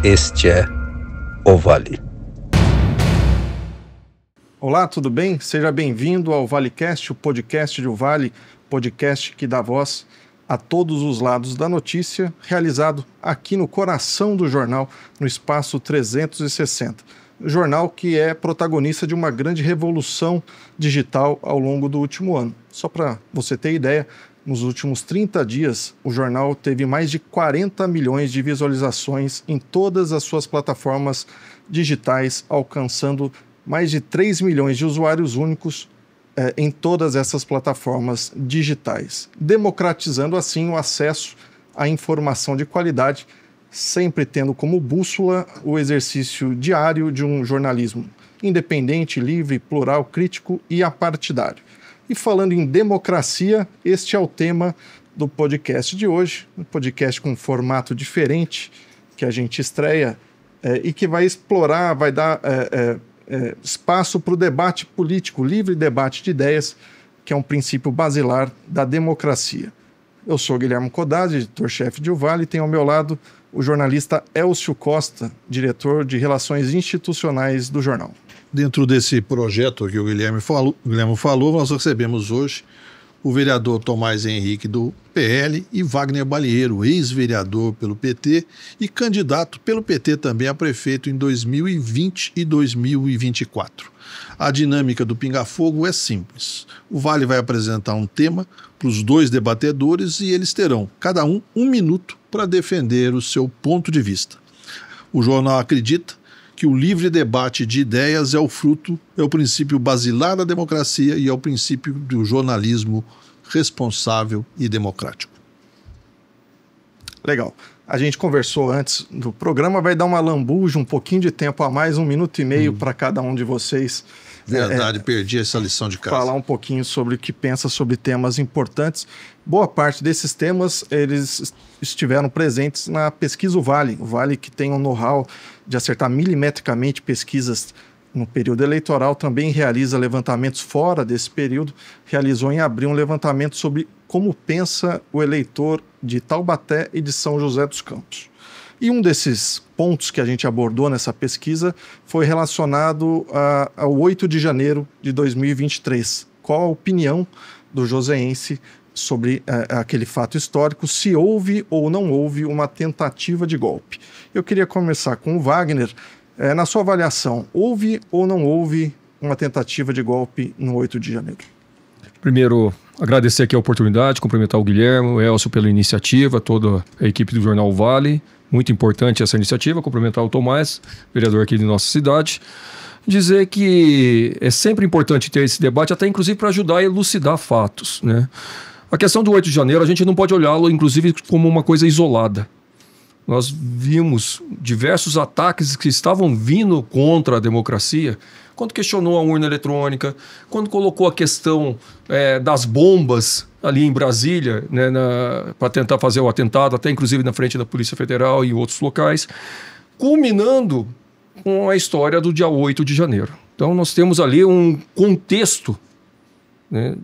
Este é o Vale. Olá, tudo bem? Seja bem-vindo ao ValeCast, o podcast do Vale, podcast que dá voz a todos os lados da notícia, realizado aqui no coração do jornal, no Espaço 360. Jornal que é protagonista de uma grande revolução digital ao longo do último ano. Só para você ter ideia, nos últimos 30 dias, o jornal teve mais de 40 milhões de visualizações em todas as suas plataformas digitais, alcançando mais de 3 milhões de usuários únicos em todas essas plataformas digitais, democratizando assim o acesso à informação de qualidade, sempre tendo como bússola o exercício diário de um jornalismo independente, livre, plural, crítico e apartidário. E falando em democracia, este é o tema do podcast de hoje, um podcast com um formato diferente que a gente estreia e que vai explorar, vai dar espaço para o debate político, livre debate de ideias, que é um princípio basilar da democracia. Eu sou Guilherme Codazzi, editor-chefe de O Vale, e tenho ao meu lado o jornalista Elcio Costa, diretor de Relações Institucionais do jornal. Dentro desse projeto que o Guilherme falou, nós recebemos hoje o vereador Tomás Henrique do PL e Wagner Balieiro, ex-vereador pelo PT e candidato pelo PT também a prefeito em 2020 e 2024. A dinâmica do Pinga Fogo é simples. O Vale vai apresentar um tema para os dois debatedores e eles terão, cada um minuto para defender o seu ponto de vista. O jornal acredita que o livre debate de ideias é o princípio basilar da democracia e é o princípio do jornalismo responsável e democrático. Legal. A gente conversou antes do programa, vai dar uma lambuja, um pouquinho de tempo a mais, 1 minuto e meio para cada um de vocês. Verdade, perdi essa lição de casa. Falar um pouquinho sobre o que pensa sobre temas importantes. Boa parte desses temas, eles estiveram presentes na pesquisa O Vale que tem um know-how de acertar milimetricamente pesquisas no período eleitoral, também realiza levantamentos fora desse período, realizou em abril um levantamento sobre como pensa o eleitor de Taubaté e de São José dos Campos. E um desses pontos que a gente abordou nessa pesquisa foi relacionado ao 8 de janeiro de 2023. Qual a opinião do joseense sobre aquele fato histórico, se houve ou não houve uma tentativa de golpe? Eu queria começar com o Wagner. Na sua avaliação, houve ou não houve uma tentativa de golpe no 8 de janeiro? Primeiro, agradecer aqui a oportunidade, cumprimentar o Guilherme, o Elcio pela iniciativa, toda a equipe do Jornal Vale. Muito importante essa iniciativa, cumprimentar o Tomás, vereador aqui de nossa cidade. Dizer que é sempre importante ter esse debate, até inclusive para ajudar a elucidar fatos, né? A questão do 8 de janeiro, a gente não pode olhá-lo, inclusive, como uma coisa isolada. Nós vimos diversos ataques que estavam vindo contra a democracia, quando questionou a urna eletrônica, quando colocou a questão das bombas ali em Brasília, né, para tentar fazer o atentado, até inclusive na frente da Polícia Federal e em outros locais, culminando com a história do dia 8 de janeiro. Então nós temos ali um contexto, né,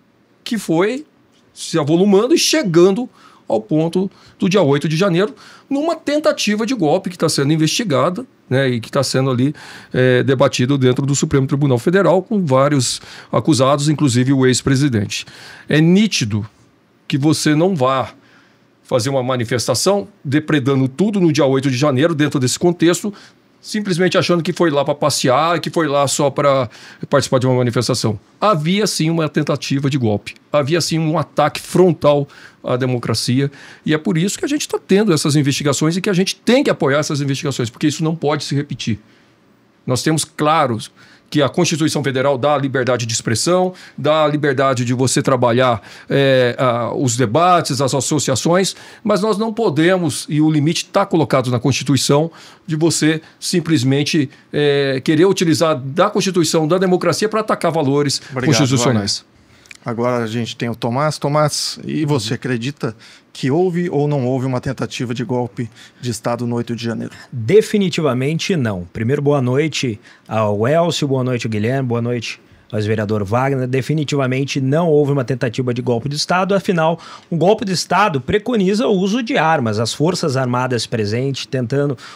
que foi se avolumando e chegando ao ponto do dia 8 de janeiro, numa tentativa de golpe que está sendo investigada, né, e que está sendo ali debatido dentro do Supremo Tribunal Federal, com vários acusados, inclusive o ex-presidente. É nítido que você não vá fazer uma manifestação depredando tudo no dia 8 de janeiro, dentro desse contexto, simplesmente achando que foi lá para passear, que foi lá só para participar de uma manifestação. Havia sim uma tentativa de golpe, havia sim um ataque frontal à democracia, e é por isso que a gente está tendo essas investigações e que a gente tem que apoiar essas investigações, porque isso não pode se repetir. Nós temos claros que a Constituição Federal dá a liberdade de expressão, dá a liberdade de você trabalhar os debates, as associações, mas nós não podemos, e o limite está colocado na Constituição, de você simplesmente querer utilizar da Constituição, da democracia, para atacar valores constitucionais. Agora a gente tem o Tomás. Tomás, e você acredita que houve ou não houve uma tentativa de golpe de Estado no 8 de janeiro? Definitivamente não. Primeiro, boa noite ao Elcio, boa noite ao Guilherme, boa noite ao vereador Wagner. Definitivamente não houve uma tentativa de golpe de Estado, afinal, um golpe de Estado preconiza o uso de armas, as forças armadas presentes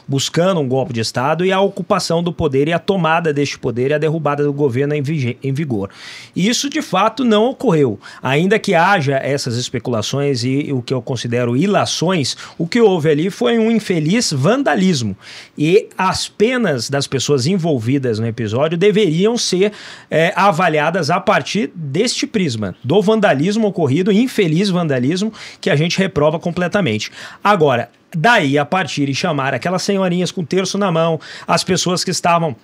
buscando um golpe de Estado e a ocupação do poder e a tomada deste poder e a derrubada do governo em vigor. E isso, de fato, não ocorreu. Ainda que haja essas especulações e o que eu considero ilações, o que houve ali foi um infeliz vandalismo. E as penas das pessoas envolvidas no episódio deveriam ser avaliadas a partir deste prisma, do vandalismo ocorrido, infeliz vandalismo, que a gente reprova completamente. Agora, daí a partir e chamar aquelas senhorinhas com terço na mão, as pessoas que estavam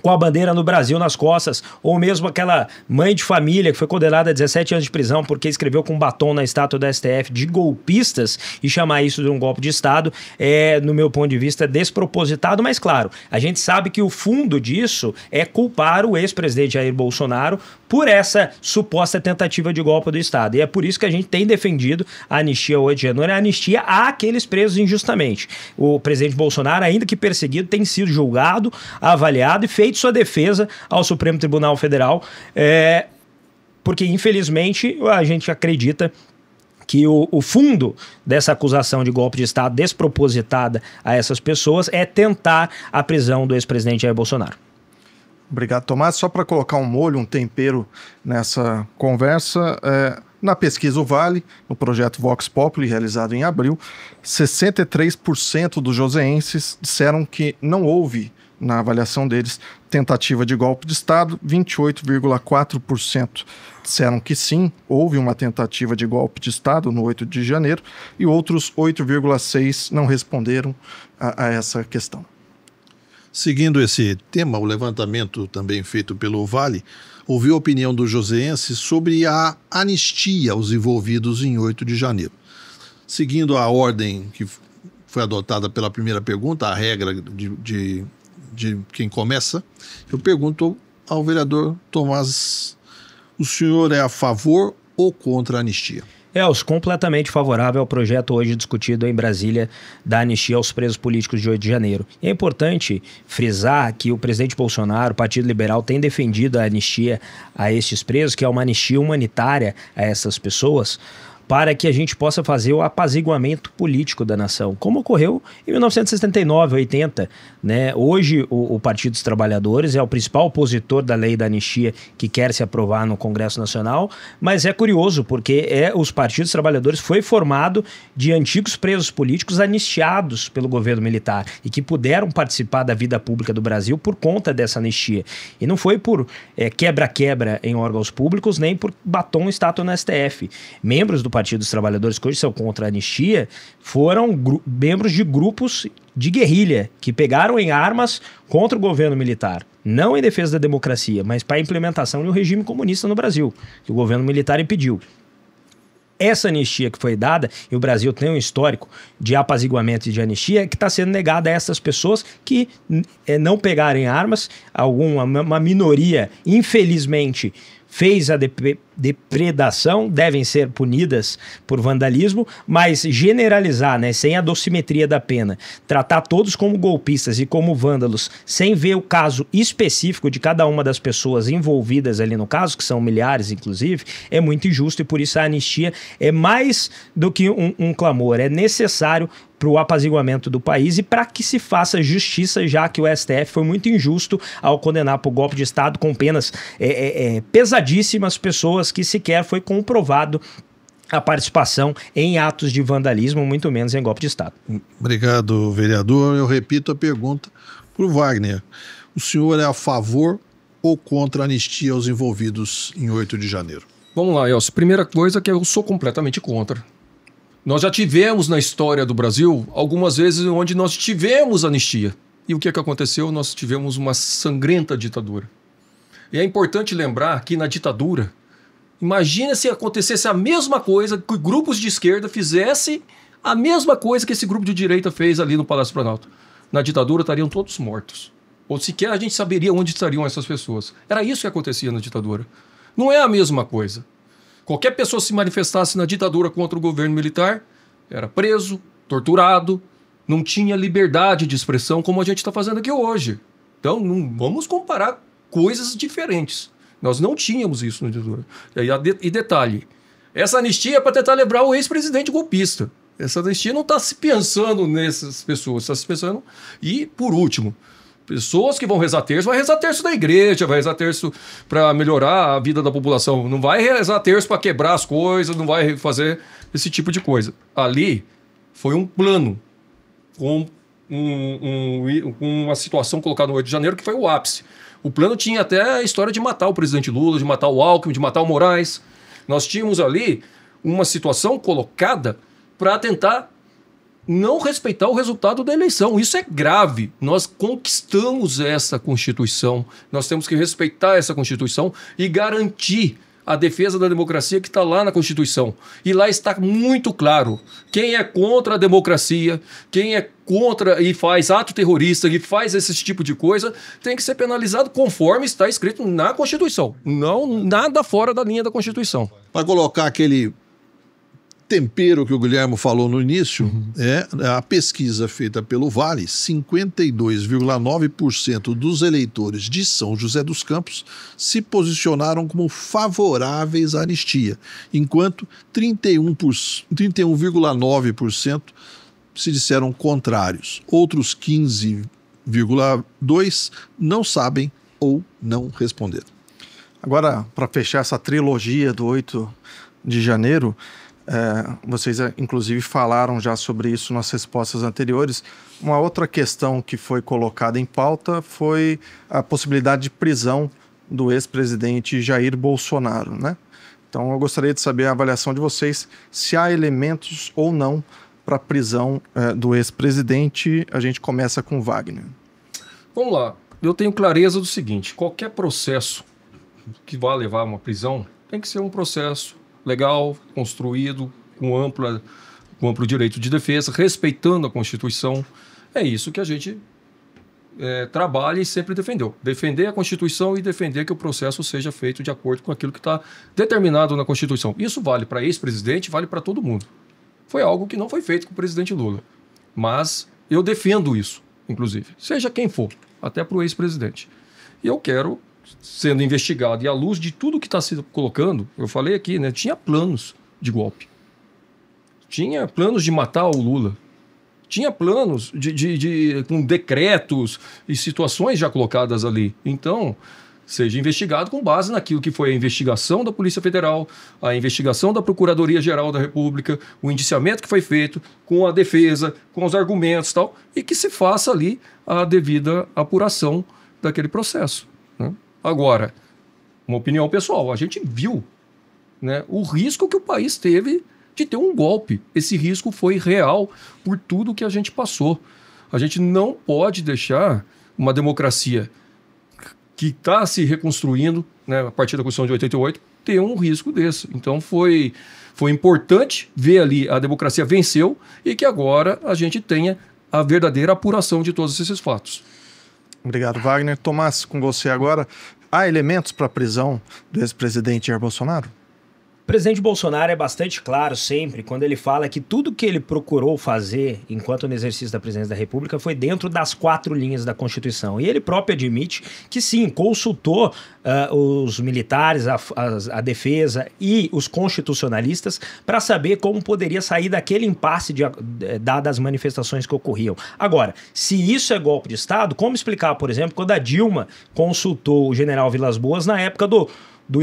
com a bandeira no Brasil nas costas, ou mesmo aquela mãe de família que foi condenada a 17 anos de prisão porque escreveu com batom na estátua do STF de golpistas, e chamar isso de um golpe de Estado é, no meu ponto de vista, despropositado, mas claro, a gente sabe que o fundo disso é culpar o ex-presidente Jair Bolsonaro por essa suposta tentativa de golpe do Estado, e é por isso que a gente tem defendido a anistia ao 8 de janeiro, a anistia àqueles presos injustamente. O presidente Bolsonaro, ainda que perseguido, tem sido julgado, avaliado e feito sua defesa ao Supremo Tribunal Federal, porque infelizmente a gente acredita que o fundo dessa acusação de golpe de Estado despropositada a essas pessoas é tentar a prisão do ex-presidente Jair Bolsonaro. Obrigado, Tomás. Só para colocar um molho, um tempero nessa conversa, na pesquisa O Vale, no projeto Vox Populi, realizado em abril, 63% dos joseenses disseram que não houve, na avaliação deles, tentativa de golpe de Estado. 28,4% disseram que sim, houve uma tentativa de golpe de Estado no 8 de janeiro, e outros 8,6% não responderam a essa questão. Seguindo esse tema, o levantamento também feito pelo Vale ouviu a opinião dos joseenses sobre a anistia aos envolvidos em 8 de janeiro. Seguindo a ordem que foi adotada pela primeira pergunta, a regra de quem começa, eu pergunto ao vereador Tomás, o senhor é a favor ou contra a anistia? Elcio, completamente favorável ao projeto hoje discutido em Brasília da anistia aos presos políticos de 8 de janeiro. E é importante frisar que o presidente Bolsonaro, o Partido Liberal, tem defendido a anistia a estes presos, que é uma anistia humanitária a essas pessoas, para que a gente possa fazer o apaziguamento político da nação, como ocorreu em 1979, 80. Né? Hoje, o Partido dos Trabalhadores é o principal opositor da lei da anistia que quer se aprovar no Congresso Nacional, mas é curioso, porque os Partidos Trabalhadores foi formado de antigos presos políticos anistiados pelo governo militar e que puderam participar da vida pública do Brasil por conta dessa anistia. E não foi por quebra-quebra em órgãos públicos, nem por batom e estátua no STF. Membros do Partido dos Trabalhadores que hoje são contra a anistia foram membros de grupos de guerrilha que pegaram em armas contra o governo militar, não em defesa da democracia, mas para a implementação de um regime comunista no Brasil, que o governo militar impediu. Essa anistia que foi dada, e o Brasil tem um histórico de apaziguamento e de anistia, que está sendo negada a essas pessoas que não pegarem armas, uma minoria, infelizmente, fez a depredação, devem ser punidas por vandalismo, mas generalizar, né, sem a dosimetria da pena, tratar todos como golpistas e como vândalos, sem ver o caso específico de cada uma das pessoas envolvidas ali no caso, que são milhares inclusive, é muito injusto, e por isso a anistia é mais do que um clamor, é necessário para o apaziguamento do país e para que se faça justiça, já que o STF foi muito injusto ao condenar por golpe de Estado com penas pesadíssimas pessoas que sequer foi comprovado a participação em atos de vandalismo, muito menos em golpe de Estado. Obrigado, vereador. Eu repito a pergunta para o Wagner. O senhor é a favor ou contra a anistia aos envolvidos em 8 de janeiro? Vamos lá, Elcio. Primeira coisa que eu sou completamente contra. Nós já tivemos na história do Brasil algumas vezes onde nós tivemos anistia. E o que aconteceu? Nós tivemos uma sangrenta ditadura. E é importante lembrar que na ditadura, imagina se acontecesse a mesma coisa, que grupos de esquerda fizessem a mesma coisa que esse grupo de direita fez ali no Palácio Planalto. Na ditadura estariam todos mortos. Ou sequer a gente saberia onde estariam essas pessoas. Era isso que acontecia na ditadura. Não é a mesma coisa. Qualquer pessoa se manifestasse na ditadura contra o governo militar era preso, torturado, não tinha liberdade de expressão como a gente está fazendo aqui hoje. Então, não vamos comparar coisas diferentes. Nós não tínhamos isso na ditadura. E detalhe, essa anistia é para tentar lembrar o ex-presidente golpista. Essa anistia não está se pensando nessas pessoas, está se pensando... E, por último, pessoas que vão rezar terço, vai rezar terço da igreja, vai rezar terço para melhorar a vida da população. Não vai rezar terço para quebrar as coisas, não vai fazer esse tipo de coisa. Ali foi um plano com uma situação colocada no 8 de janeiro que foi o ápice. O plano tinha até a história de matar o presidente Lula, de matar o Alckmin, de matar o Moraes. Nós tínhamos ali uma situação colocada para tentar não respeitar o resultado da eleição. Isso é grave. Nós conquistamos essa Constituição. Nós temos que respeitar essa Constituição e garantir a defesa da democracia que está lá na Constituição. E lá está muito claro quem é contra a democracia, quem é contra e faz ato terrorista, e faz esse tipo de coisa, tem que ser penalizado conforme está escrito na Constituição. Não nada fora da linha da Constituição. Para colocar aquele tempero que o Guilherme falou no início, a pesquisa feita pelo Vale, 52,9% dos eleitores de São José dos Campos se posicionaram como favoráveis à anistia, enquanto 31,9% se disseram contrários. Outros 15,2% não sabem ou não responderam. Agora, para fechar essa trilogia do 8 de janeiro, vocês inclusive falaram já sobre isso nas respostas anteriores. Uma outra questão que foi colocada em pauta foi a possibilidade de prisão do ex-presidente Jair Bolsonaro, né? Então eu gostaria de saber a avaliação de vocês, se há elementos ou não para a prisão do ex-presidente. A gente começa com Wagner. Vamos lá. Eu tenho clareza do seguinte: qualquer processo que vá levar a uma prisão tem que ser um processo legal, construído, com amplo direito de defesa, respeitando a Constituição. É isso que a gente trabalha e sempre defendeu. Defender a Constituição e defender que o processo seja feito de acordo com aquilo que está determinado na Constituição. Isso vale para ex-presidente, vale para todo mundo. Foi algo que não foi feito com o presidente Lula. Mas eu defendo isso, inclusive. Seja quem for, até para o ex-presidente. E eu quero, sendo investigado, e à luz de tudo que está se colocando, eu falei aqui, né, tinha planos de golpe. Tinha planos de matar o Lula. Tinha planos com decretos e situações já colocadas ali. Então, seja investigado com base naquilo que foi a investigação da Polícia Federal, a investigação da Procuradoria-Geral da República, o indiciamento que foi feito, com a defesa, com os argumentos e tal, e que se faça ali a devida apuração daquele processo, né? Agora, uma opinião pessoal, a gente viu, né, o risco que o país teve de ter um golpe. Esse risco foi real por tudo que a gente passou. A gente não pode deixar uma democracia que está se reconstruindo, né, a partir da Constituição de 88, ter um risco desse. Então foi importante ver ali a democracia venceu e que agora a gente tenha a verdadeira apuração de todos esses fatos. Obrigado, Wagner. Tomás, com você agora. Há elementos para a prisão do ex-presidente Jair Bolsonaro? O presidente Bolsonaro é bastante claro sempre quando ele fala que tudo que ele procurou fazer enquanto no exercício da presidência da República foi dentro das 4 linhas da Constituição. E ele próprio admite que sim, consultou os militares, a defesa e os constitucionalistas para saber como poderia sair daquele impasse dadas as manifestações que ocorriam. Agora, se isso é golpe de Estado, como explicar, por exemplo, quando a Dilma consultou o general Vilas Boas na época do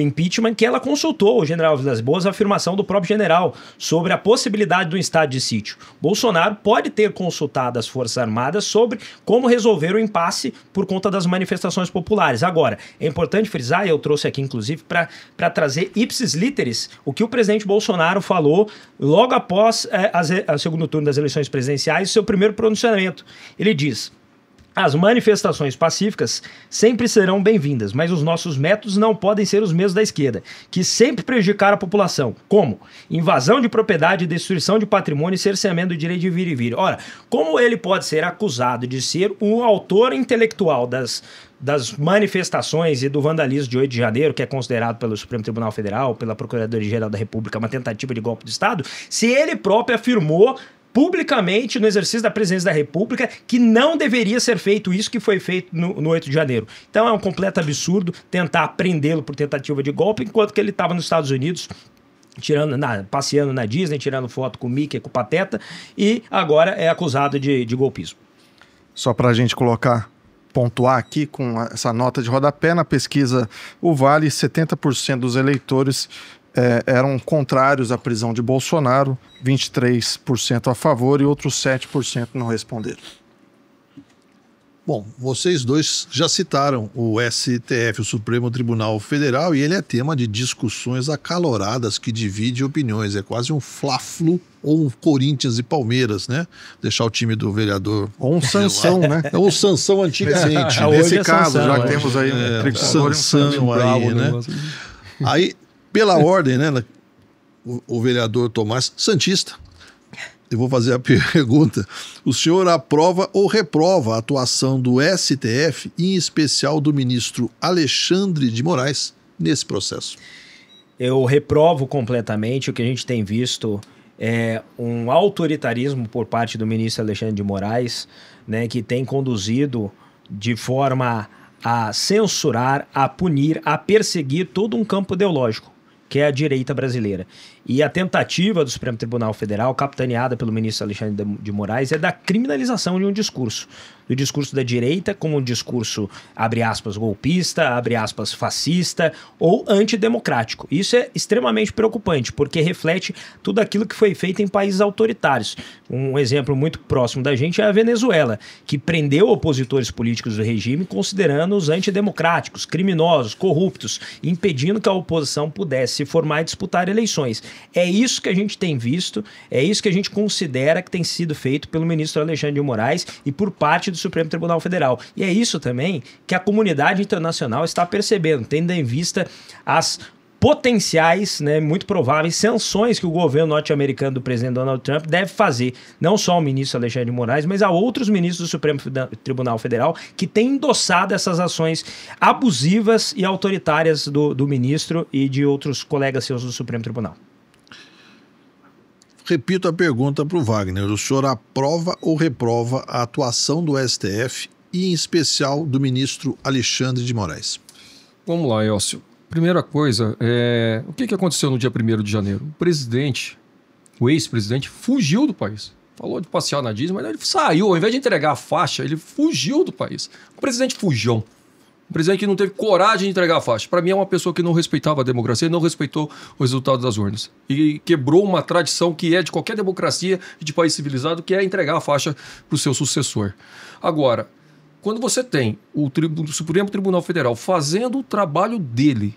impeachment, que ela consultou o general Vilas Boas, a afirmação do próprio general sobre a possibilidade de um estado de sítio. Bolsonaro pode ter consultado as Forças Armadas sobre como resolver o impasse por conta das manifestações populares. Agora, é importante frisar, e eu trouxe aqui inclusive para trazer ipsis literis, o que o presidente Bolsonaro falou logo após o segundo turno das eleições presidenciais, seu primeiro pronunciamento. Ele diz: As manifestações pacíficas sempre serão bem-vindas, mas os nossos métodos não podem ser os mesmos da esquerda, que sempre prejudicaram a população, como invasão de propriedade, destruição de patrimônio e cerceamento do direito de vir e vir. Ora, como ele pode ser acusado de ser o autor intelectual das manifestações e do vandalismo de 8 de janeiro, que é considerado pelo Supremo Tribunal Federal, pela Procuradoria-Geral da República, uma tentativa de golpe de Estado, se ele próprio afirmou publicamente no exercício da presidência da República que não deveria ser feito isso que foi feito no 8 de janeiro. Então é um completo absurdo tentar prendê-lo por tentativa de golpe, enquanto que ele estava nos Estados Unidos passeando na Disney, tirando foto com o Mickey, com o Pateta, e agora é acusado de golpismo. Só para a gente pontuar aqui com essa nota de rodapé, na pesquisa O Vale, 70% dos eleitores eram contrários à prisão de Bolsonaro, 23% a favor e outros 7% não responderam. Bom, vocês dois já citaram o STF, o Supremo Tribunal Federal, e ele é tema de discussões acaloradas que divide opiniões. É quase um Fla-Flu ou um Corinthians e Palmeiras, né? Deixar o time do vereador... Ou um Sansão, né? É um Sansão antigamente. Nesse caso, já que temos aí um tricolor e um Sansão aí, né? Aí, pela ordem, né? O vereador Tomás, santista. Eu vou fazer a pergunta. O senhor aprova ou reprova a atuação do STF, em especial do ministro Alexandre de Moraes, nesse processo? Eu reprovo completamente. O que a gente tem visto é um autoritarismo por parte do ministro Alexandre de Moraes, né, que tem conduzido de forma a censurar, a punir, a perseguir todo um campo ideológico, que é a direita brasileira. E a tentativa do Supremo Tribunal Federal, capitaneada pelo ministro Alexandre de Moraes, é da criminalização de um discurso. Do discurso da direita como um discurso, abre aspas, golpista, abre aspas, fascista ou antidemocrático. Isso é extremamente preocupante, porque reflete tudo aquilo que foi feito em países autoritários. Um exemplo muito próximo da gente é a Venezuela, que prendeu opositores políticos do regime considerando-os antidemocráticos, criminosos, corruptos, impedindo que a oposição pudesse se formar e disputar eleições. É isso que a gente tem visto, é isso que a gente considera que tem sido feito pelo ministro Alexandre de Moraes e por parte do Supremo Tribunal Federal. E é isso também que a comunidade internacional está percebendo, tendo em vista as potenciais, né, muito prováveis sanções que o governo norte-americano do presidente Donald Trump deve fazer, não só ao ministro Alexandre de Moraes, mas a outros ministros do Supremo Tribunal Federal que têm endossado essas ações abusivas e autoritárias do ministro e de outros colegas seus do Supremo Tribunal. Repito a pergunta para o Wagner. O senhor aprova ou reprova a atuação do STF e, em especial, do ministro Alexandre de Moraes? Vamos lá, Elcio. Primeira coisa, o que aconteceu no dia 1º de janeiro? O presidente, o ex-presidente, fugiu do país. Falou de passear na Disney, mas ele saiu. Ao invés de entregar a faixa, ele fugiu do país. O presidente fugiu. Um presidente que não teve coragem de entregar a faixa. Para mim, é uma pessoa que não respeitava a democracia e não respeitou o resultado das urnas. E quebrou uma tradição que é de qualquer democracia e de país civilizado, que é entregar a faixa para o seu sucessor. Agora, quando você tem o Supremo Tribunal Federal fazendo o trabalho dele,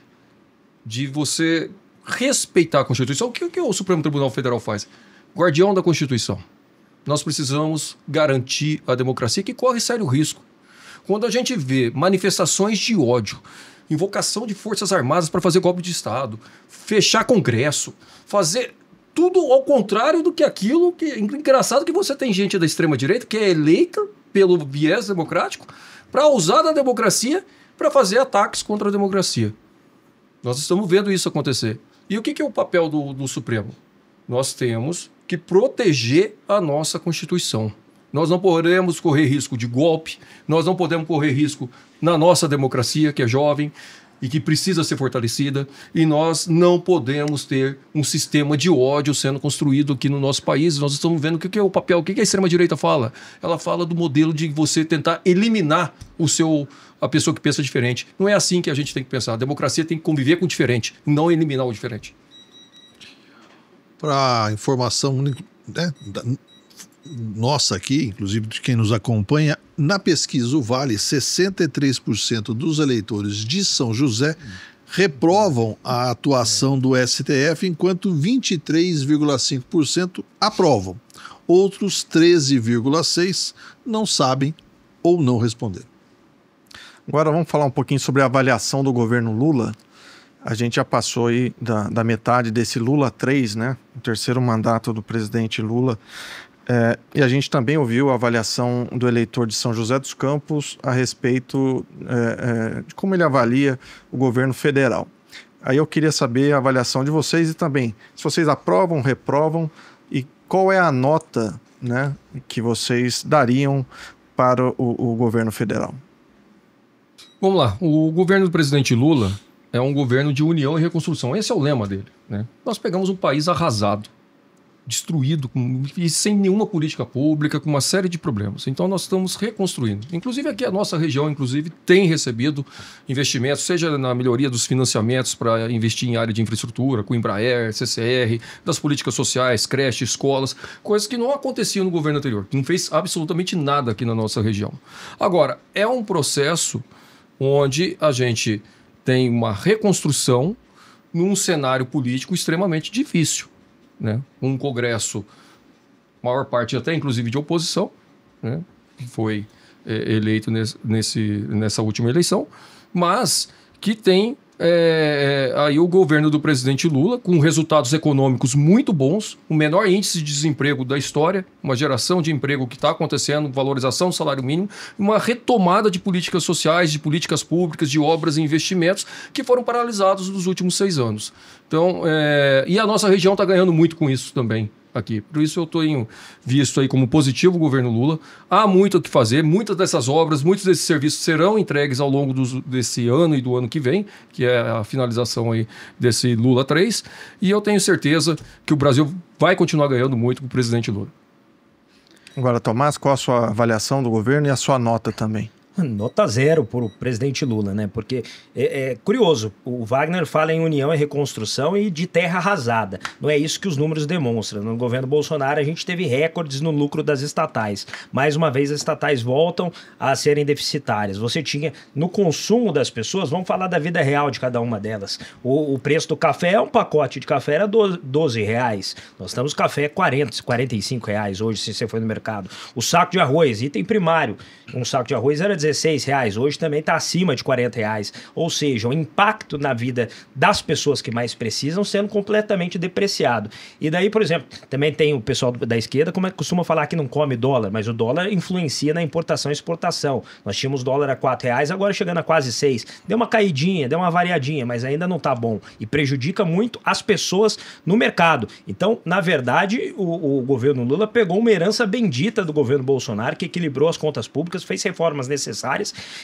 de você respeitar a Constituição, o que o Supremo Tribunal Federal faz? Guardião da Constituição. Nós precisamos garantir a democracia, que corre sério risco. Quando a gente vê manifestações de ódio, invocação de forças armadas para fazer golpe de Estado, fechar Congresso, fazer tudo ao contrário do que aquilo que... Engraçado que você tem gente da extrema-direita que é eleita pelo viés democrático para usar da democracia para fazer ataques contra a democracia. Nós estamos vendo isso acontecer. E o que é o papel do Supremo? Nós temos que proteger a nossa Constituição. Nós não podemos correr risco de golpe, nós não podemos correr risco na nossa democracia, que é jovem e que precisa ser fortalecida, e nós não podemos ter um sistema de ódio sendo construído aqui no nosso país. Nós estamos vendo o que é o papel, o que a extrema-direita fala? Ela fala do modelo de você tentar eliminar a pessoa que pensa diferente. Não é assim que a gente tem que pensar. A democracia tem que conviver com o diferente, não eliminar o diferente. Para informação, né, nossa aqui, inclusive de quem nos acompanha, na pesquisa O Vale, 63% dos eleitores de São José reprovam a atuação do STF, enquanto 23,5% aprovam. Outros 13,6% não sabem ou não responderam. Agora vamos falar um pouquinho sobre a avaliação do governo Lula. A gente já passou aí da metade desse Lula 3, né? O terceiro mandato do presidente Lula. E a gente também ouviu a avaliação do eleitor de São José dos Campos a respeito de como ele avalia o governo federal. Aí eu queria saber a avaliação de vocês e também se vocês aprovam, reprovam e qual é a nota, né, que vocês dariam para o governo federal. Vamos lá, o governo do presidente Lula é um governo de união e reconstrução. Esse é o lema dele, né? Nós pegamos um país arrasado, destruído e sem nenhuma política pública, com uma série de problemas. Então nós estamos reconstruindo. Inclusive aqui a nossa região tem recebido investimentos, seja na melhoria dos financiamentos para investir em área de infraestrutura, com Embraer, CCR, das políticas sociais, creches, escolas, coisas que não aconteciam no governo anterior, que não fez absolutamente nada aqui na nossa região. Agora, é um processo onde a gente tem uma reconstrução num cenário político extremamente difícil, né? Um Congresso, maior parte até inclusive de oposição, né? Que foi eleito nessa última eleição, mas que tem aí o governo do presidente Lula com resultados econômicos muito bons, o menor índice de desemprego da história, uma geração de emprego que está acontecendo, valorização do salário mínimo, uma retomada de políticas sociais, de políticas públicas, de obras e investimentos que foram paralisados nos últimos 6 anos. Então, e a nossa região está ganhando muito com isso também aqui. Por isso eu tenho visto aí como positivo o governo Lula. Há muito o que fazer, muitas dessas obras, muitos desses serviços serão entregues ao longo desse ano e do ano que vem, que é a finalização aí desse Lula 3, e eu tenho certeza que o Brasil vai continuar ganhando muito com o presidente Lula. Agora, Tomás, qual a sua avaliação do governo e a sua nota também? Nota 0 para o presidente Lula, né? Porque é curioso, o Wagner fala em união e reconstrução e de terra arrasada. Não é isso que os números demonstram. No governo Bolsonaro a gente teve recordes no lucro das estatais. Mais uma vez as estatais voltam a serem deficitárias. Você tinha no consumo das pessoas, vamos falar da vida real de cada uma delas. O preço do café, um pacote de café era R$12. Nós estamos café R$40, R$45 hoje, se você for no mercado. O saco de arroz, item primário, um saco de arroz era R$16, hoje também está acima de R$40. Ou seja, o impacto na vida das pessoas que mais precisam sendo completamente depreciado. E daí, por exemplo, também tem o pessoal da esquerda, como costuma falar que não come dólar, mas o dólar influencia na importação e exportação. Nós tínhamos dólar a R$4, agora chegando a quase 6. Deu uma caidinha, deu uma variadinha, mas ainda não está bom. E prejudica muito as pessoas no mercado. Então, na verdade, o governo Lula pegou uma herança bendita do governo Bolsonaro, que equilibrou as contas públicas, fez reformas necessárias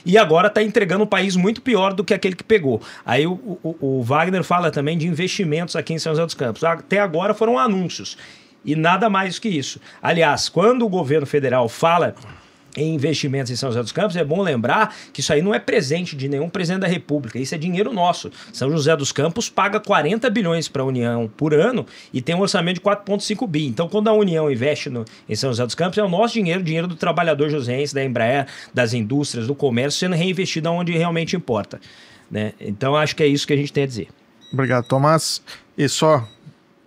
e agora está entregando um país muito pior do que aquele que pegou. Aí o Wagner fala também de investimentos aqui em São José dos Campos. Até agora foram anúncios e nada mais que isso. Aliás, quando o governo federal fala em investimentos em São José dos Campos, é bom lembrar que isso aí não é presente de nenhum presidente da República, isso é dinheiro nosso. São José dos Campos paga 40 bilhões para a União por ano e tem um orçamento de 4,5 bi. Então, quando a União investe em São José dos Campos, é o nosso dinheiro, dinheiro do trabalhador joseense, da Embraer, das indústrias, do comércio, sendo reinvestido onde realmente importa, né? Então, acho que é isso que a gente tem a dizer. Obrigado, Tomás. E só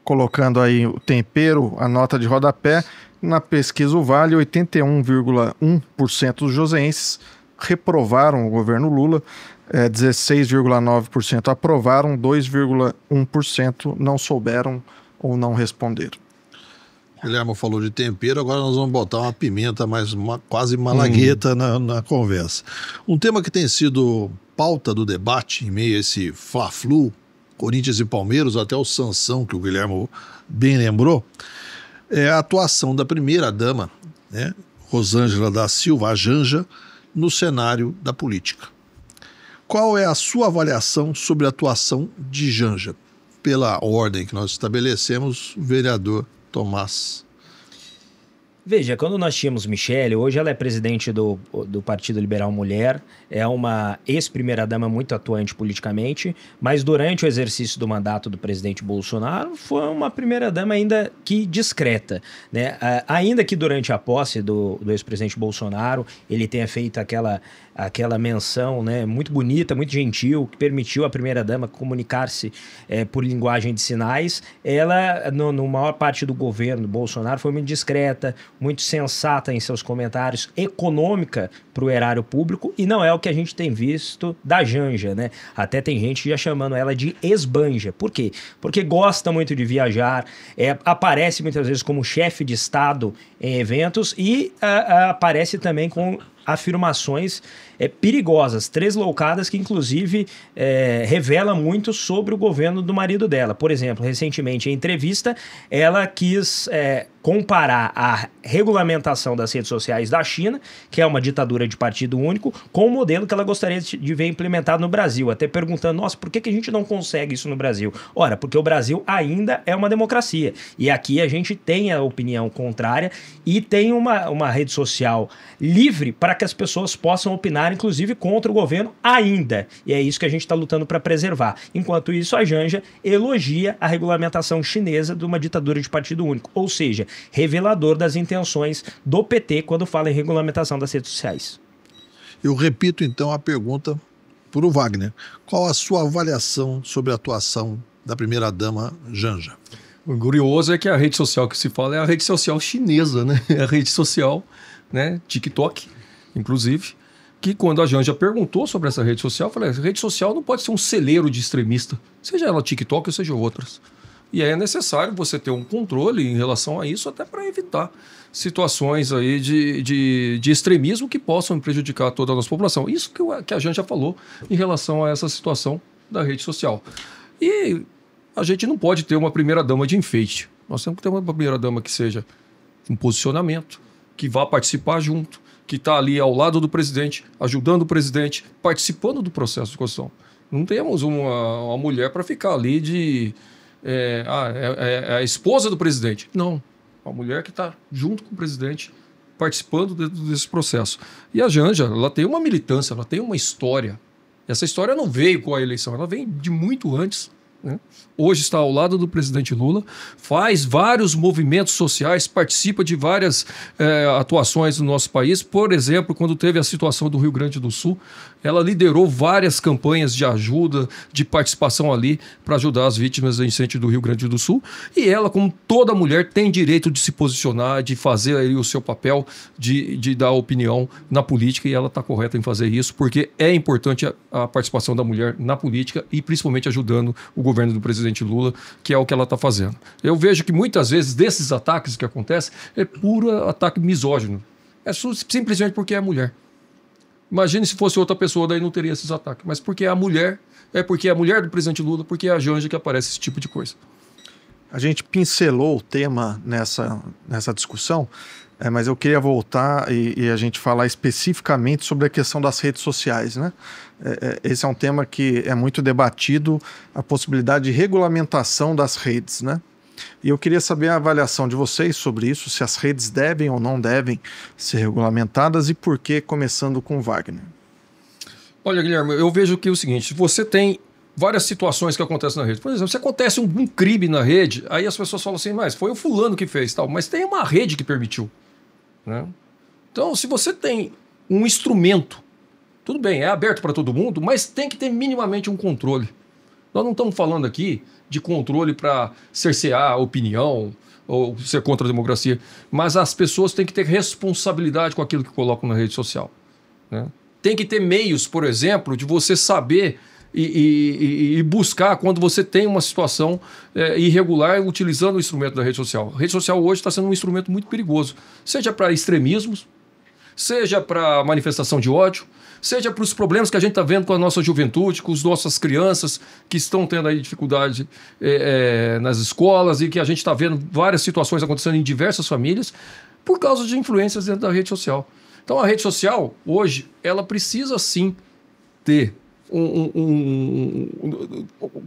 colocando aí o tempero, a nota de rodapé, na pesquisa o Vale, 81,1% dos joseenses reprovaram o governo Lula, 16,9% aprovaram, 2,1% não souberam ou não responderam. Guilherme falou de tempero, agora nós vamos botar uma pimenta, mas quase malagueta na conversa. Um tema que tem sido pauta do debate em meio a esse Fla-Flu, Corinthians e Palmeiras, até o Sansão, que o Guilherme bem lembrou, é a atuação da primeira-dama, né, Rosângela da Silva, a Janja, no cenário da política. Qual é a sua avaliação sobre a atuação de Janja? Pela ordem que nós estabelecemos, o vereador Tomás. Veja, quando nós tínhamos Michele, hoje ela é presidente do Partido Liberal Mulher, é uma ex-primeira-dama muito atuante politicamente, mas durante o exercício do mandato do presidente Bolsonaro foi uma primeira-dama ainda que discreta, né? Ainda que durante a posse do ex-presidente Bolsonaro ele tenha feito aquela menção, né, muito bonita, muito gentil, que permitiu à primeira-dama comunicar-se por linguagem de sinais, ela, no maior parte do governo Bolsonaro, foi muito discreta, muito sensata em seus comentários, econômica para o erário público, e não é o que a gente tem visto da Janja, né? Até tem gente já chamando ela de esbanja. Por quê? Porque gosta muito de viajar, aparece muitas vezes como chefe de Estado em eventos e aparece também com afirmações perigosas, tresloucadas, que inclusive revela muito sobre o governo do marido dela. Por exemplo, recentemente em entrevista, ela quis comparar a regulamentação das redes sociais da China, que é uma ditadura de partido único, com o modelo que ela gostaria de ver implementado no Brasil, até perguntando, nossa, por que a gente não consegue isso no Brasil? Ora, porque o Brasil ainda é uma democracia, e aqui a gente tem a opinião contrária e tem uma rede social livre para que as pessoas possam opinar, inclusive contra o governo ainda, e é isso que a gente está lutando para preservar. Enquanto isso, a Janja elogia a regulamentação chinesa de uma ditadura de partido único, ou seja, revelador das intenções do PT quando fala em regulamentação das redes sociais. Eu repito então a pergunta para o Wagner. Qual a sua avaliação sobre a atuação da primeira-dama Janja? O curioso é que a rede social que se fala é a rede social chinesa, né? É a rede social, né? TikTok, inclusive, que quando a Janja perguntou sobre essa rede social, eu falei, a rede social não pode ser um celeiro de extremista, seja ela TikTok ou seja outras. E aí é necessário você ter um controle em relação a isso, até para evitar situações aí de extremismo que possam prejudicar toda a nossa população. Isso que a Janja falou em relação a essa situação da rede social. E a gente não pode ter uma primeira-dama de enfeite. Nós temos que ter uma primeira-dama que seja um posicionamento, que vá participar junto, que está ali ao lado do presidente, ajudando o presidente, participando do processo de construção. Não temos uma mulher para ficar ali é a esposa do presidente. Não, uma mulher que está junto com o presidente, participando desse processo. E a Janja, ela tem uma militância, ela tem uma história. Essa história não veio com a eleição, ela vem de muito antes, né? Hoje está ao lado do presidente Lula, faz vários movimentos sociais, participa de várias atuações no nosso país. Por exemplo, quando teve a situação do Rio Grande do Sul, ela liderou várias campanhas de ajuda, de participação ali para ajudar as vítimas da enchente do Rio Grande do Sul. E ela, como toda mulher, tem direito de se posicionar, de fazer aí o seu papel, de dar opinião na política, e ela está correta em fazer isso, porque é importante a participação da mulher na política e principalmente ajudando o governo do presidente Lula, que é o que ela está fazendo. Eu vejo que muitas vezes desses ataques que acontecem é puro ataque misógino. É simplesmente porque é mulher. Imagine se fosse outra pessoa, daí não teria esses ataques. Mas porque é a mulher, porque é a mulher do presidente Lula, porque é a Janja que aparece esse tipo de coisa. A gente pincelou o tema nessa discussão, mas eu queria voltar e a gente falar especificamente sobre a questão das redes sociais, né? Esse é um tema que é muito debatido, a possibilidade de regulamentação das redes, né? E eu queria saber a avaliação de vocês sobre isso, se as redes devem ou não devem ser regulamentadas e por quê, começando com o Wagner. Olha, Guilherme, eu vejo que é o seguinte, você tem várias situações que acontecem na rede. Por exemplo, se acontece um crime na rede, aí as pessoas falam assim, mas foi o fulano que fez, tal, mas tem uma rede que permitiu, né? Então, se você tem um instrumento, tudo bem, é aberto para todo mundo, mas tem que ter minimamente um controle. Nós não estamos falando aqui de controle para cercear a opinião ou ser contra a democracia, mas as pessoas têm que ter responsabilidade com aquilo que colocam na rede social, né? Tem que ter meios, por exemplo, de você saber e buscar quando você tem uma situação irregular utilizando o instrumento da rede social. A rede social hoje está sendo um instrumento muito perigoso, seja para extremismos, seja para manifestação de ódio, seja para os problemas que a gente está vendo com a nossa juventude, com as nossas crianças que estão tendo aí dificuldade nas escolas e que a gente está vendo várias situações acontecendo em diversas famílias por causa de influências dentro da rede social. Então a rede social, hoje, ela precisa sim ter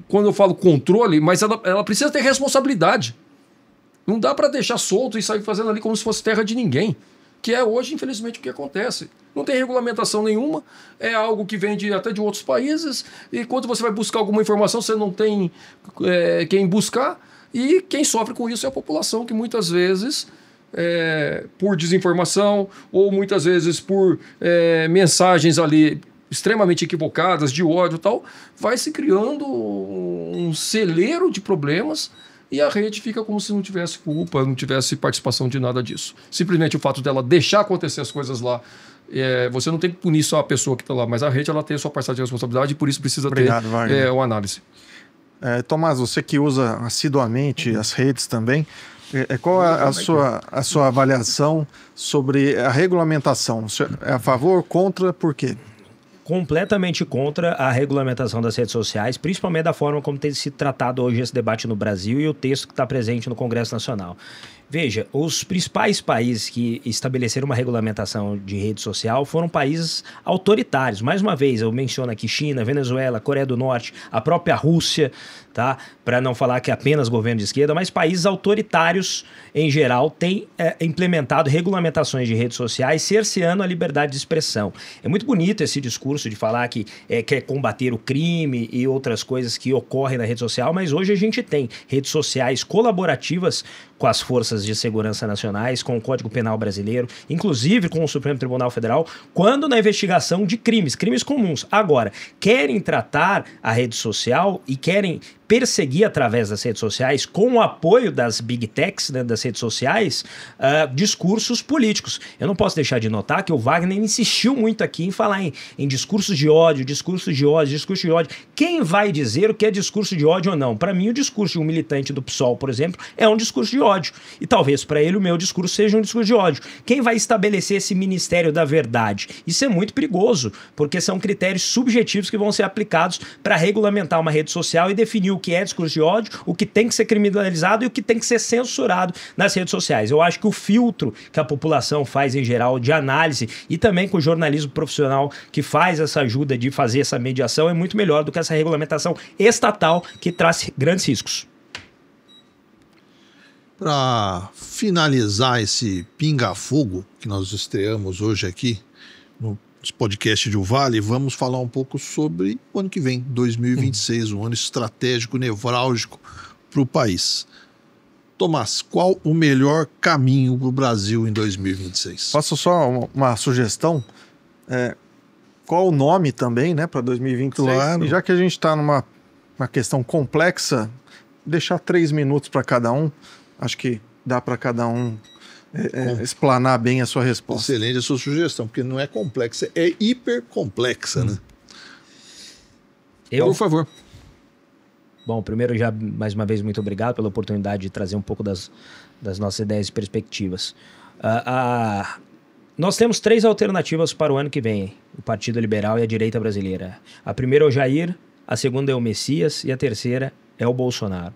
quando eu falo controle, mas ela precisa ter responsabilidade. Não dá para deixar solto e sair fazendo ali como se fosse terra de ninguém, que é hoje, infelizmente, o que acontece. Não tem regulamentação nenhuma, é algo que vem até de outros países, e quando você vai buscar alguma informação, você não tem quem buscar, e quem sofre com isso é a população, que muitas vezes, por desinformação, ou muitas vezes por mensagens ali extremamente equivocadas, de ódio e tal, vai se criando um celeiro de problemas e a rede fica como se não tivesse culpa, não tivesse participação de nada disso. Simplesmente o fato dela deixar acontecer as coisas lá, você não tem que punir só a pessoa que está lá, mas a rede ela tem a sua parcela de responsabilidade e por isso precisa ter uma análise. Tomás, você que usa assiduamente as redes também, qual é a sua avaliação sobre a regulamentação? Você é a favor, contra, por quê? Completamente contra a regulamentação das redes sociais, principalmente da forma como tem se tratado hoje esse debate no Brasil e o texto que está presente no Congresso Nacional. Veja, os principais países que estabeleceram uma regulamentação de rede social foram países autoritários. Mais uma vez, eu menciono aqui China, Venezuela, Coreia do Norte, a própria Rússia, tá? Para não falar que é apenas governo de esquerda, mas países autoritários, em geral, têm implementado regulamentações de redes sociais, cerceando a liberdade de expressão. É muito bonito esse discurso de falar que quer combater o crime e outras coisas que ocorrem na rede social, mas hoje a gente tem redes sociais colaborativas com as forças de segurança nacionais, com o Código Penal brasileiro, inclusive com o Supremo Tribunal Federal, quando na investigação de crimes comuns. Agora, querem tratar a rede social e querem perseguir através das redes sociais, com o apoio das big techs, né, das redes sociais, discursos políticos. Eu não posso deixar de notar que o Wagner insistiu muito aqui em falar em discursos de ódio, discurso de ódio. Quem vai dizer o que é discurso de ódio ou não? Para mim, o discurso de um militante do PSOL, por exemplo, é um discurso de ódio. E talvez para ele o meu discurso seja um discurso de ódio. Quem vai estabelecer esse Ministério da Verdade? Isso é muito perigoso, porque são critérios subjetivos que vão ser aplicados para regulamentar uma rede social e definir o que é discurso de ódio, o que tem que ser criminalizado e o que tem que ser censurado nas redes sociais. Eu acho que o filtro que a população faz em geral de análise e também com o jornalismo profissional que faz essa ajuda de fazer essa mediação é muito melhor do que essa regulamentação estatal que traz grandes riscos. Para finalizar esse pinga-fogo que nós estreamos hoje aqui no podcast de O Vale, vamos falar um pouco sobre o ano que vem, 2026, um ano estratégico, nevrálgico para o país. Tomás, qual o melhor caminho para o Brasil em 2026? Faço só uma sugestão. Qual o nome também, né, para 2026? Claro. E já que a gente está numa questão complexa, deixar 3 minutos para cada um. Acho que dá para cada um explanar bem a sua resposta. Excelente a sua sugestão, porque não é complexa, é hipercomplexa, né? Por favor. Bom, primeiro já, mais uma vez, muito obrigado pela oportunidade de trazer um pouco das nossas ideias e perspectivas. Nós temos 3 alternativas para o ano que vem, o Partido Liberal e a direita brasileira. A primeira é o Jair, a segunda é o Messias e a terceira é o Bolsonaro.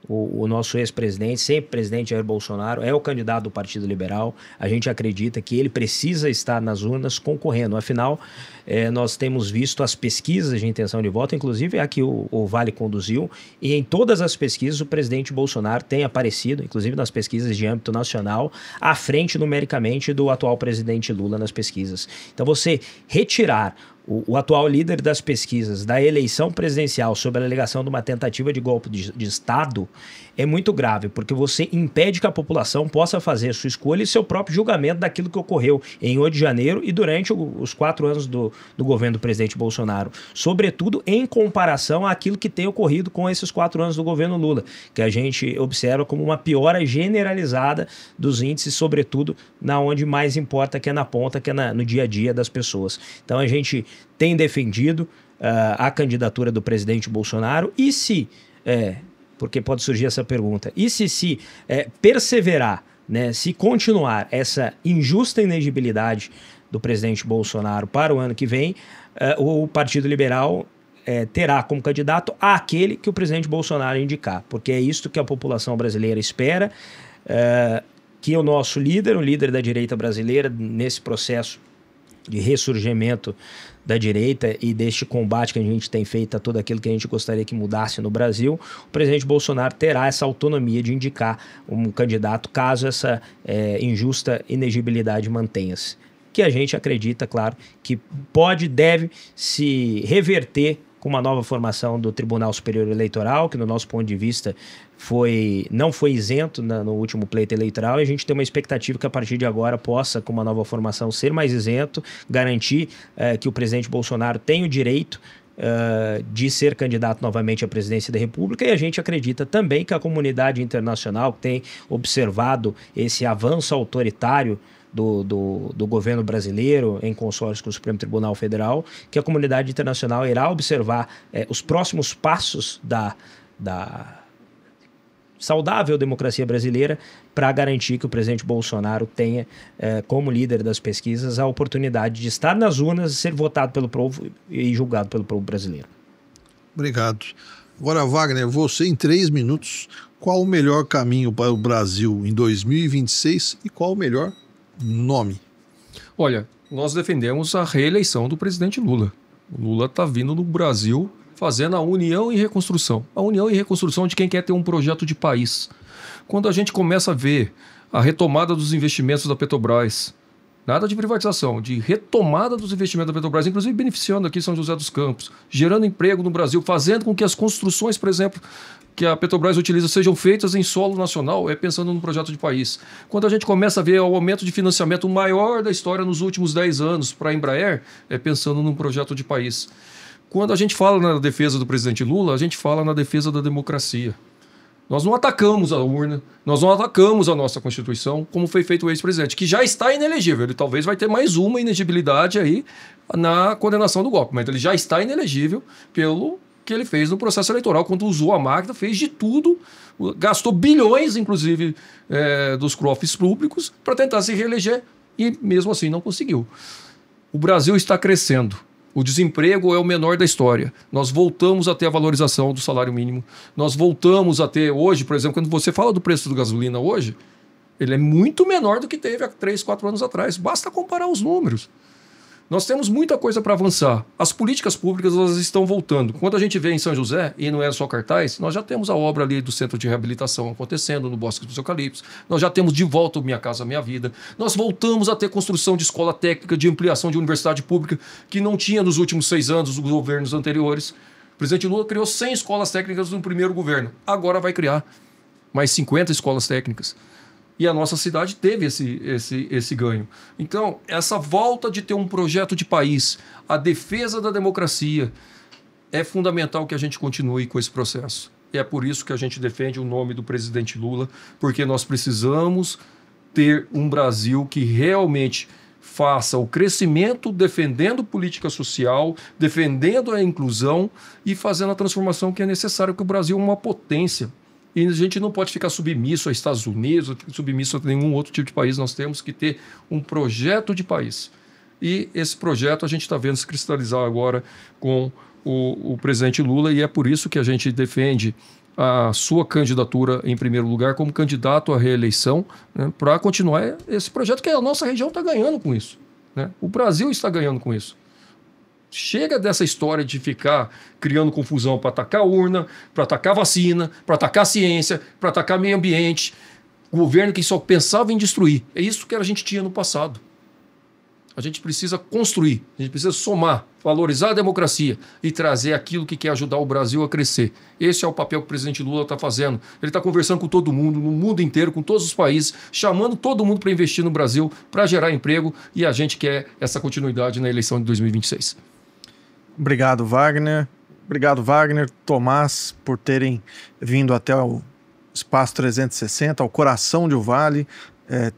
O nosso ex-presidente, sempre presidente Jair Bolsonaro, é o candidato do Partido Liberal. A gente acredita que ele precisa estar nas urnas concorrendo. Afinal, nós temos visto as pesquisas de intenção de voto, inclusive a que o Vale conduziu, e em todas as pesquisas o presidente Bolsonaro tem aparecido, inclusive nas pesquisas de âmbito nacional, à frente numericamente do atual presidente Lula nas pesquisas. Então você retirar o atual líder das pesquisas da eleição presidencial sob a alegação de uma tentativa de golpe de Estado é muito grave, porque você impede que a população possa fazer sua escolha e seu próprio julgamento daquilo que ocorreu em 8 de janeiro e durante os 4 anos do governo do presidente Bolsonaro, sobretudo em comparação àquilo que tem ocorrido com esses 4 anos do governo Lula, que a gente observa como uma piora generalizada dos índices, sobretudo na onde mais importa, que é na ponta, que é no dia a dia das pessoas. Então a gente tem defendido a candidatura do presidente Bolsonaro e se, porque pode surgir essa pergunta, e se perseverar, né, se continuar essa injusta inegibilidade do presidente Bolsonaro para o ano que vem, o Partido Liberal terá como candidato aquele que o presidente Bolsonaro indicar, porque é isto que a população brasileira espera, que o nosso líder, o líder da direita brasileira, nesse processo de ressurgimento da direita e deste combate que a gente tem feito a tudo aquilo que a gente gostaria que mudasse no Brasil, o presidente Bolsonaro terá essa autonomia de indicar um candidato caso essa injusta inegibilidade mantenha-se. Que a gente acredita, claro, que deve se reverter com uma nova formação do Tribunal Superior Eleitoral, que no nosso ponto de vista não foi isento no último pleito eleitoral, e a gente tem uma expectativa que a partir de agora possa, com uma nova formação, ser mais isento, garantir que o presidente Bolsonaro tem o direito de ser candidato novamente à presidência da República, e a gente acredita também que a comunidade internacional tem observado esse avanço autoritário do governo brasileiro em consórcio com o Supremo Tribunal Federal, que a comunidade internacional irá observar os próximos passos da saudável democracia brasileira para garantir que o presidente Bolsonaro tenha, como líder das pesquisas, a oportunidade de estar nas urnas, ser votado pelo povo e julgado pelo povo brasileiro. Obrigado. Agora, Wagner, você em 3 minutos, qual o melhor caminho para o Brasil em 2026 e qual o melhor nome? Olha, nós defendemos a reeleição do presidente Lula. O Lula está vindo no Brasil fazendo a união e reconstrução. A união e reconstrução de quem quer ter um projeto de país. Quando a gente começa a ver a retomada dos investimentos da Petrobras, nada de privatização, de retomada dos investimentos da Petrobras, inclusive beneficiando aqui São José dos Campos, gerando emprego no Brasil, fazendo com que as construções, por exemplo, que a Petrobras utiliza sejam feitas em solo nacional, pensando num projeto de país. Quando a gente começa a ver o aumento de financiamento maior da história nos últimos 10 anos para a Embraer, pensando num projeto de país. Quando a gente fala na defesa do presidente Lula, a gente fala na defesa da democracia. Nós não atacamos a urna, nós não atacamos a nossa Constituição, como foi feito o ex-presidente, que já está inelegível. Ele talvez vai ter mais uma inelegibilidade aí na condenação do golpe, mas ele já está inelegível pelo que ele fez no processo eleitoral, quando usou a máquina, fez de tudo, gastou bilhões, inclusive, dos cofres públicos para tentar se reeleger e mesmo assim não conseguiu. O Brasil está crescendo. O desemprego é o menor da história. Nós voltamos a ter a valorização do salário mínimo. Nós voltamos a ter hoje, por exemplo, quando você fala do preço da gasolina hoje, ele é muito menor do que teve há 3, 4 anos atrás. Basta comparar os números. Nós temos muita coisa para avançar. As políticas públicas elas estão voltando. Quando a gente vê em São José, e não é só cartaz, nós já temos a obra ali do centro de reabilitação acontecendo no Bosque dos Eucaliptos. Nós já temos de volta o Minha Casa Minha Vida. Nós voltamos a ter construção de escola técnica, de ampliação de universidade pública, que não tinha nos últimos 6 anos os governos anteriores. O presidente Lula criou 100 escolas técnicas no primeiro governo. Agora vai criar mais 50 escolas técnicas. E a nossa cidade teve esse ganho. Então, essa volta de ter um projeto de país, a defesa da democracia, é fundamental que a gente continue com esse processo. E é por isso que a gente defende o nome do presidente Lula, porque nós precisamos ter um Brasil que realmente faça o crescimento defendendo política social, defendendo a inclusão e fazendo a transformação que é necessária, porque o Brasil é uma potência. E a gente não pode ficar submisso aos Estados Unidos, submisso a nenhum outro tipo de país. Nós temos que ter um projeto de país. E esse projeto a gente está vendo se cristalizar agora com o presidente Lula, e é por isso que a gente defende a sua candidatura em primeiro lugar como candidato à reeleição, né, para continuar esse projeto que a nossa região está ganhando com isso, né? O Brasil está ganhando com isso. Chega dessa história de ficar criando confusão para atacar a urna, para atacar a vacina, para atacar a ciência, para atacar o meio ambiente. O governo que só pensava em destruir. É isso que a gente tinha no passado. A gente precisa construir, a gente precisa somar, valorizar a democracia e trazer aquilo que quer ajudar o Brasil a crescer. Esse é o papel que o presidente Lula está fazendo. Ele está conversando com todo mundo, no mundo inteiro, com todos os países, chamando todo mundo para investir no Brasil, para gerar emprego, e a gente quer essa continuidade na eleição de 2026. Obrigado, Wagner. Obrigado, Wagner, Tomás, por terem vindo até o Espaço 360, ao coração de Vale,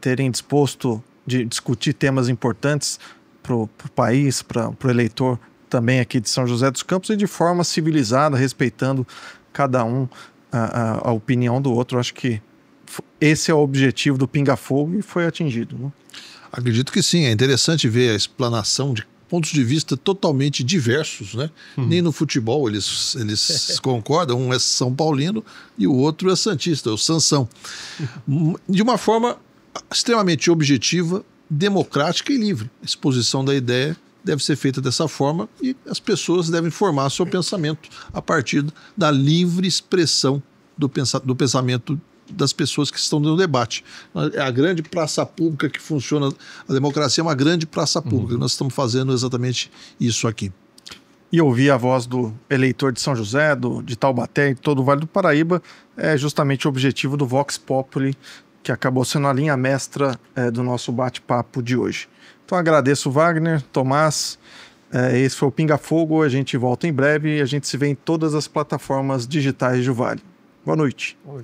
terem disposto de discutir temas importantes para o país, para o eleitor também aqui de São José dos Campos, e de forma civilizada, respeitando cada um a opinião do outro. Acho que esse é o objetivo do Pinga Fogo e foi atingido, né? Acredito que sim. É interessante ver a explanação de pontos de vista totalmente diversos, né? Nem no futebol eles concordam, um é São Paulino e o outro é santista, é o Sansão. De uma forma extremamente objetiva, democrática e livre. A exposição da ideia deve ser feita dessa forma e as pessoas devem formar seu pensamento a partir da livre expressão do pensamento das pessoas que estão no debate. É a grande praça pública que funciona. A democracia é uma grande praça pública. Nós estamos fazendo exatamente isso aqui. E ouvir a voz do eleitor de São José, de Taubaté e todo o Vale do Paraíba é justamente o objetivo do Vox Populi, que acabou sendo a linha mestra do nosso bate-papo de hoje. Então agradeço, Wagner, Tomás, Esse foi o Pinga Fogo, a gente volta em breve e a gente se vê em todas as plataformas digitais do Vale. Boa noite. Oi.